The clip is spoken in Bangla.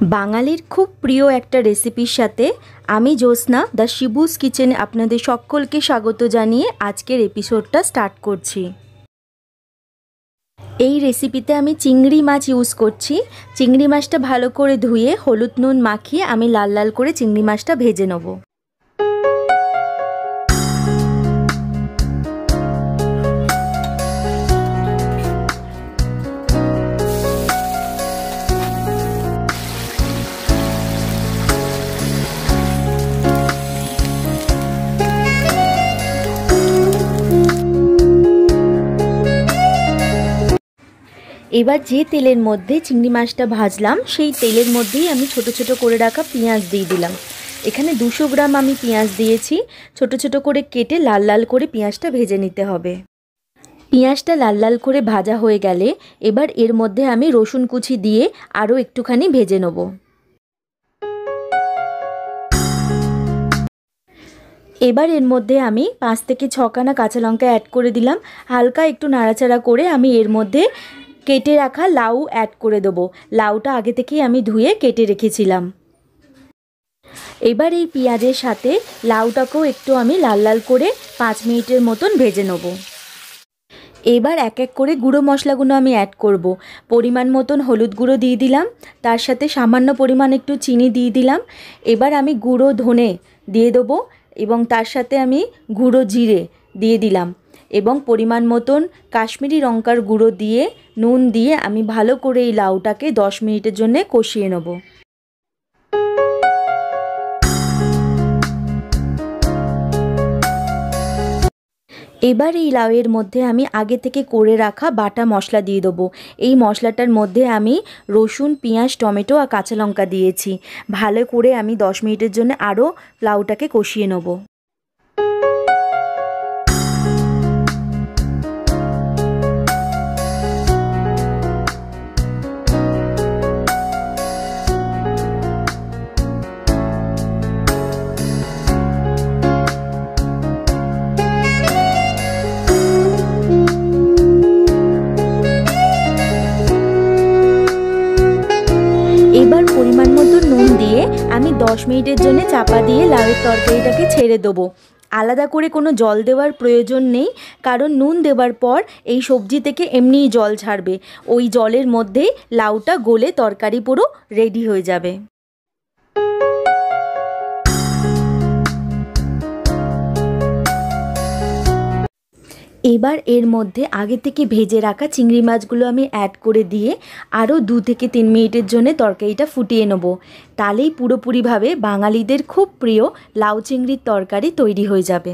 বাঙালির খুব প্রিয় একটা রেসিপির সাথে আমি জ্যোৎস্না দ্য শিবুস কিচেনে আপনাদের সকলকে স্বাগত জানিয়ে আজকের এপিসোডটা স্টার্ট করছি। এই রেসিপিতে আমি চিংড়ি মাছ ইউজ করছি। চিংড়ি মাছটা ভালো করে ধুয়ে হলুদ নুন মাখিয়ে আমি লাল লাল করে চিংড়ি মাছটা ভেজে নেব। এবার যে তেলের মধ্যে চিংড়ি মাছটা ভাজলাম সেই তেলের মধ্যেই আমি ছোট ছোট করে রাখা পেঁয়াজ দিয়ে দিলাম। এখানে 200 গ্রাম আমি পেঁয়াজ দিয়েছি। ছোট ছোট করে কেটে লাল লাল করে পেঁয়াজটা ভেজে নিতে হবে। পেঁয়াজটা লাল লাল করে ভাজা হয়ে গেলে এবার এর মধ্যে আমি রসুন কুচি দিয়ে আরও একটুখানি ভেজে নেব। এবার এর মধ্যে আমি 5 থেকে 6 খানা কাঁচা লঙ্কা অ্যাড করে দিলাম। হালকা একটু নাড়াচাড়া করে আমি এর মধ্যে কেটে রাখা লাউ অ্যাড করে দেবো। লাউটা আগে থেকেই আমি ধুয়ে কেটে রেখেছিলাম। এবার এই পেঁয়াজের সাথে লাউটাকেও একটু আমি লাল লাল করে 5 মিনিটের মতন ভেজে নেব। এবার এক এক করে গুঁড়ো মশলাগুলো আমি অ্যাড করব। পরিমাণ মতন হলুদ গুঁড়ো দিয়ে দিলাম, তার সাথে সামান্য পরিমাণ একটু চিনি দিয়ে দিলাম। এবার আমি গুঁড়ো ধনে দিয়ে দেবো এবং তার সাথে আমি গুঁড়ো জিরে দিয়ে দিলাম এবং পরিমাণ মতন কাশ্মীরি লঙ্কার গুঁড়ো দিয়ে নুন দিয়ে আমি ভালো করে এই লাউটাকে 10 মিনিটের জন্য কষিয়ে নেব। এবার এই লাউয়ের মধ্যে আমি আগে থেকে করে রাখা বাটা মশলা দিয়ে দেবো। এই মশলাটার মধ্যে আমি রসুন, পেঁয়াজ, টমেটো আর কাঁচা লঙ্কা দিয়েছি। ভালো করে আমি 10 মিনিটের জন্য আরও লাউটাকে কষিয়ে নেব। এবার পরিমাণ মতো নুন দিয়ে আমি 10 মিনিটের জন্য চাপা দিয়ে লাউয়ের তরকারিটাকে ছেড়ে দেবো। আলাদা করে কোনো জল দেওয়ার প্রয়োজন নেই, কারণ নুন দেওয়ার পর এই সবজি থেকে এমনিই জল ছাড়বে। ওই জলের মধ্যেই লাউটা গলে তরকারি পুরো রেডি হয়ে যাবে। এবার এর মধ্যে আগে থেকে ভেজে রাখা চিংড়ি মাছগুলো আমি অ্যাড করে দিয়ে আরও 2 থেকে 3 মিনিটের জন্য তরকারিটা ফুটিয়ে নেব। তাহলেই পুরোপুরিভাবে বাঙালিদের খুব প্রিয় লাউ চিংড়ির তরকারি তৈরি হয়ে যাবে।